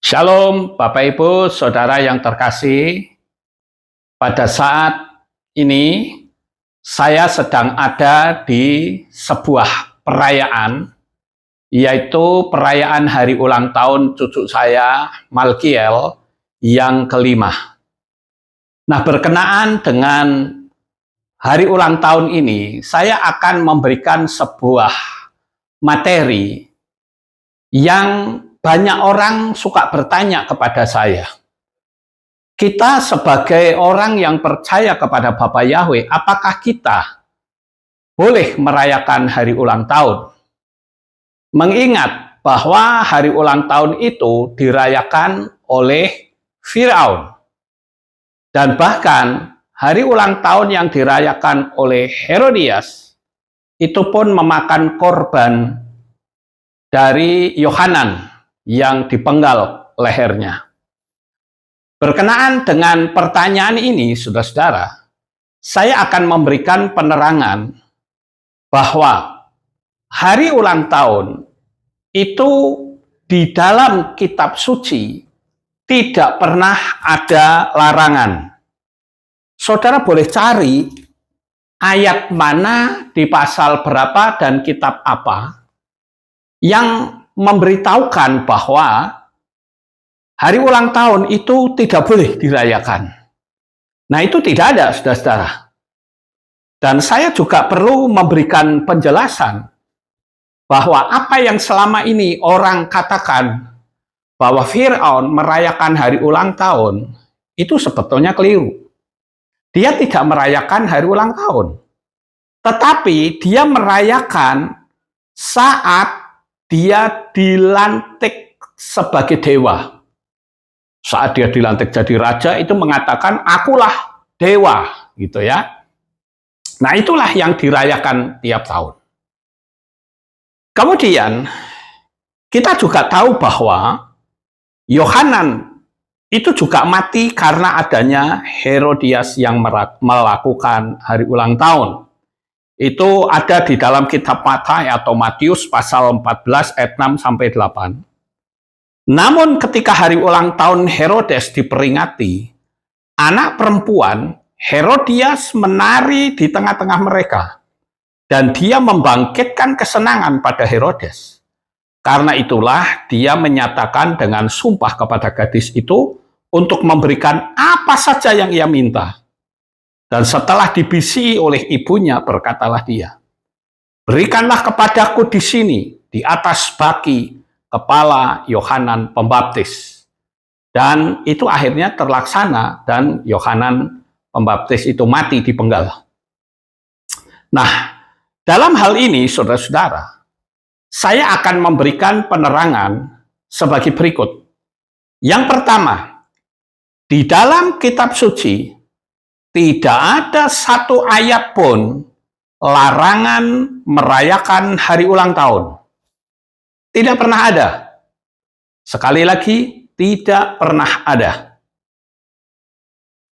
Shalom, Bapak Ibu, Saudara yang terkasih. Pada saat ini, saya sedang ada di sebuah perayaan, yaitu perayaan hari ulang tahun cucu saya, Malkiel, yang kelima. Nah, berkenaan dengan hari ulang tahun ini, saya akan memberikan sebuah materi yang banyak orang suka bertanya kepada saya. Kita sebagai orang yang percaya kepada Bapa Yahweh, apakah kita boleh merayakan hari ulang tahun? Mengingat bahwa hari ulang tahun itu dirayakan oleh Firaun. Dan bahkan hari ulang tahun yang dirayakan oleh Herodias itu pun memakan korban dari Yohanan yang dipenggal lehernya. Berkenaan dengan pertanyaan ini, saudara-saudara, saya akan memberikan penerangan bahwa hari ulang tahun itu di dalam kitab suci tidak pernah ada larangan. Saudara boleh cari ayat mana di pasal berapa dan kitab apa yang memberitahukan bahwa hari ulang tahun itu tidak boleh dirayakan. Nah, itu tidak ada, saudara-saudara. Dan saya juga perlu memberikan penjelasan bahwa apa yang selama ini orang katakan bahwa Firaun merayakan hari ulang tahun itu sebetulnya keliru. Dia tidak merayakan hari ulang tahun, tetapi dia merayakan saat dia dilantik sebagai dewa. Saat dia dilantik jadi raja itu mengatakan akulah dewa, gitu ya. Nah, itulah yang dirayakan tiap tahun. Kemudian kita juga tahu bahwa Yohanan itu juga mati karena adanya Herodias yang melakukan hari ulang tahun. Itu ada di dalam kitab Matius pasal 14 ayat 6 sampai 8. Namun ketika hari ulang tahun Herodes diperingati, anak perempuan Herodias menari di tengah-tengah mereka dan dia membangkitkan kesenangan pada Herodes. Karena itulah dia menyatakan dengan sumpah kepada gadis itu untuk memberikan apa saja yang ia minta. Dan setelah dibisiki oleh ibunya, berkatalah dia, berikanlah kepadaku di sini, di atas baki kepala Yohanan Pembaptis. Dan itu akhirnya terlaksana, dan Yohanan Pembaptis itu mati dipenggal. Nah, dalam hal ini, saudara-saudara, saya akan memberikan penerangan sebagai berikut. Yang pertama, di dalam kitab suci, tidak ada satu ayat pun larangan merayakan hari ulang tahun. Tidak pernah ada. Sekali lagi, tidak pernah ada.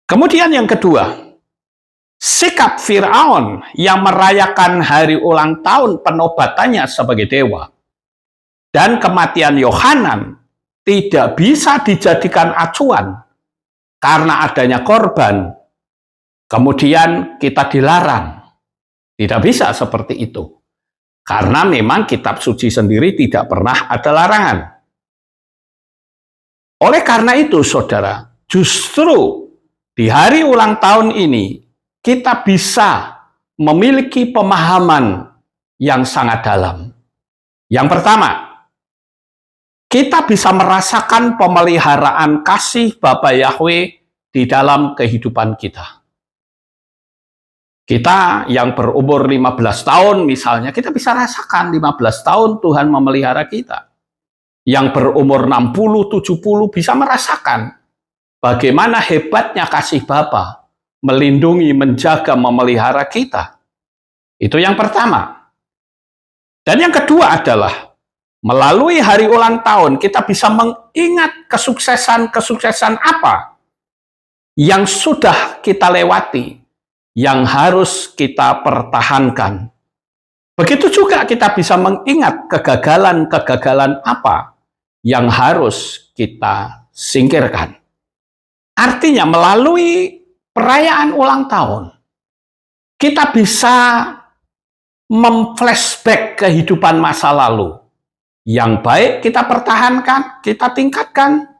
Kemudian yang kedua, sikap Firaun yang merayakan hari ulang tahun penobatannya sebagai dewa dan kematian Yohanan tidak bisa dijadikan acuan karena adanya korban. Kemudian kita dilarang. Tidak bisa seperti itu. Karena memang kitab suci sendiri tidak pernah ada larangan. Oleh karena itu, saudara, justru di hari ulang tahun ini, kita bisa memiliki pemahaman yang sangat dalam. Yang pertama, kita bisa merasakan pemeliharaan kasih Bapa Yahweh di dalam kehidupan kita. Kita yang berumur 15 tahun misalnya, kita bisa rasakan 15 tahun Tuhan memelihara kita. Yang berumur 60, 70 bisa merasakan bagaimana hebatnya kasih Bapa melindungi, menjaga, memelihara kita. Itu yang pertama. Dan yang kedua adalah melalui hari ulang tahun kita bisa mengingat kesuksesan-kesuksesan apa yang sudah kita lewati, yang harus kita pertahankan. Begitu juga kita bisa mengingat kegagalan-kegagalan apa yang harus kita singkirkan. Artinya melalui perayaan ulang tahun, kita bisa memflashback kehidupan masa lalu. Yang baik kita pertahankan, kita tingkatkan,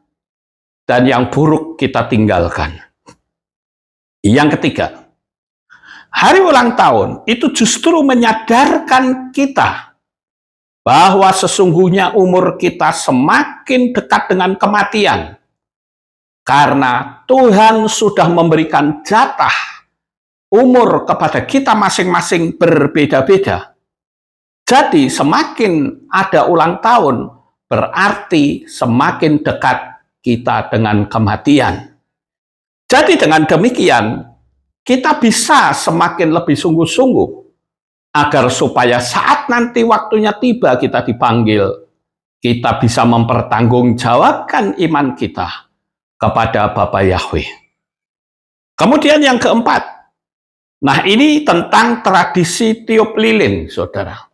dan yang buruk kita tinggalkan. Yang ketiga, hari ulang tahun itu justru menyadarkan kita bahwa sesungguhnya umur kita semakin dekat dengan kematian. Karena Tuhan sudah memberikan jatah umur kepada kita masing-masing berbeda-beda. Jadi semakin ada ulang tahun, berarti semakin dekat kita dengan kematian. Jadi dengan demikian, kita bisa semakin lebih sungguh-sungguh agar supaya saat nanti waktunya tiba kita dipanggil, kita bisa mempertanggungjawabkan iman kita kepada Bapa Yahweh. Kemudian yang keempat, nah ini tentang tradisi tiup lilin, saudara.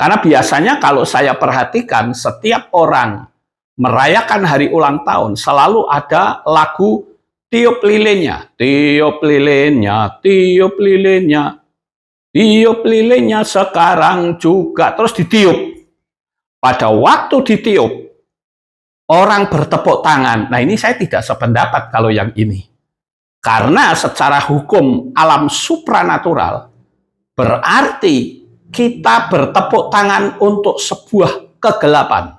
Karena biasanya kalau saya perhatikan, setiap orang merayakan hari ulang tahun, selalu ada lagu tiup lilinnya. Tiup lilinnya, tiup lilinnya, tiup lilinnya sekarang juga. Terus ditiup. Pada waktu ditiup, orang bertepuk tangan. Nah ini saya tidak sependapat kalau yang ini. Karena secara hukum alam supranatural, berarti kita bertepuk tangan untuk sebuah kegelapan.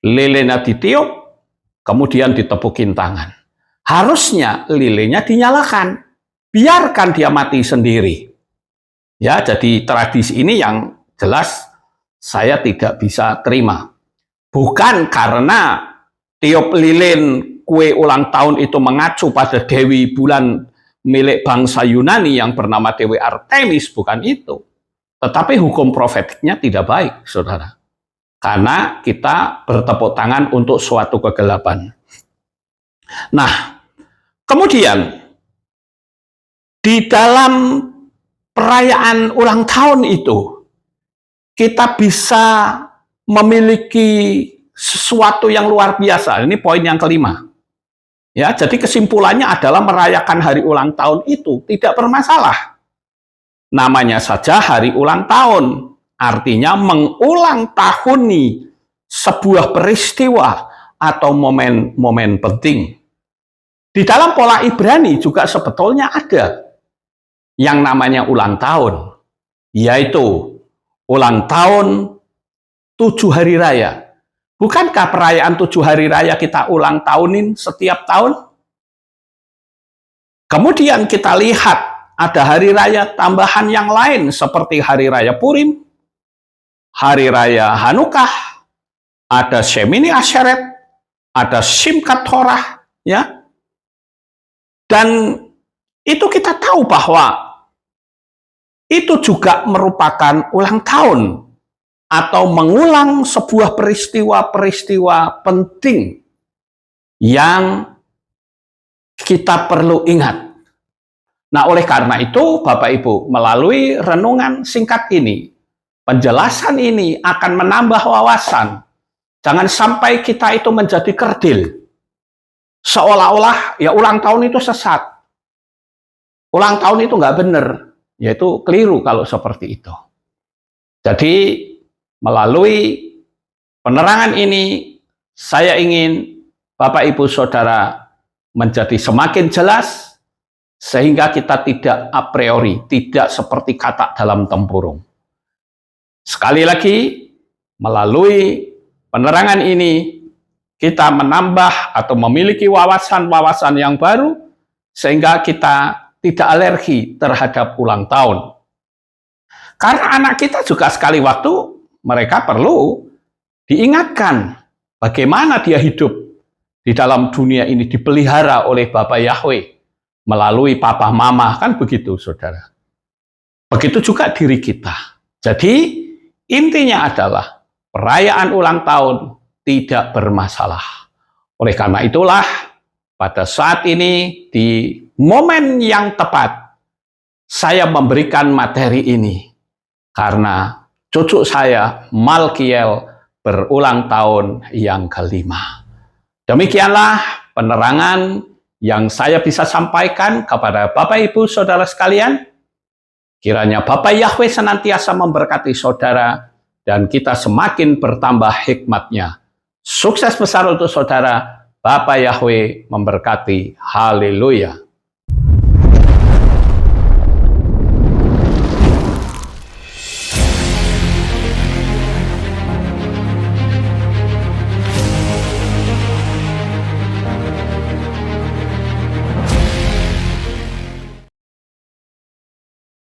Lilinnya ditiup, kemudian ditepukin tangan. Harusnya lilinnya dinyalakan. Biarkan dia mati sendiri. Ya, jadi tradisi ini yang jelas saya tidak bisa terima. Bukan karena tiup lilin kue ulang tahun itu mengacu pada Dewi Bulan milik bangsa Yunani yang bernama Dewi Artemis, bukan itu. Tetapi hukum profetiknya tidak baik, saudara. Karena kita bertepuk tangan untuk suatu kegelapan. Nah, kemudian di dalam perayaan ulang tahun itu, kita bisa memiliki sesuatu yang luar biasa. Ini poin yang kelima. Ya, jadi kesimpulannya adalah merayakan hari ulang tahun itu tidak bermasalah. Namanya saja hari ulang tahun, artinya mengulang tahuni sebuah peristiwa atau momen-momen penting. Di dalam pola Ibrani juga sebetulnya ada yang namanya ulang tahun, yaitu ulang tahun 7 hari raya. Bukankah perayaan 7 hari raya kita ulang tahunin setiap tahun? Kemudian kita lihat ada hari raya tambahan yang lain seperti hari raya Purim, hari raya Hanukkah, ada Shemini Asyeret, ada Simchat Torah, ya. Dan itu kita tahu bahwa itu juga merupakan ulang tahun atau mengulang sebuah peristiwa-peristiwa penting yang kita perlu ingat. Nah, oleh karena itu, Bapak Ibu, melalui renungan singkat ini, penjelasan ini akan menambah wawasan. Jangan sampai kita itu menjadi kerdil. Seolah-olah ya ulang tahun itu sesat. Ulang tahun itu nggak benar. Yaitu keliru kalau seperti itu. Jadi, melalui penerangan ini, saya ingin Bapak Ibu Saudara menjadi semakin jelas, sehingga kita tidak a priori, tidak seperti katak dalam tempurung. Sekali lagi, melalui penerangan ini, kita menambah atau memiliki wawasan-wawasan yang baru, sehingga kita tidak alergi terhadap ulang tahun. Karena anak kita juga sekali waktu, mereka perlu diingatkan bagaimana dia hidup di dalam dunia ini, dipelihara oleh Bapa Yahweh melalui papa mama, kan begitu, saudara. Begitu juga diri kita. Jadi intinya adalah perayaan ulang tahun tidak bermasalah. Oleh karena itulah pada saat ini di momen yang tepat saya memberikan materi ini karena cucu saya Malkiel berulang tahun yang kelima. Demikianlah penerangan yang saya bisa sampaikan kepada Bapak Ibu Saudara sekalian. Kiranya Bapak Yahweh senantiasa memberkati saudara dan kita semakin bertambah hikmatnya. Sukses besar untuk saudara. Bapak Yahweh memberkati. Haleluya.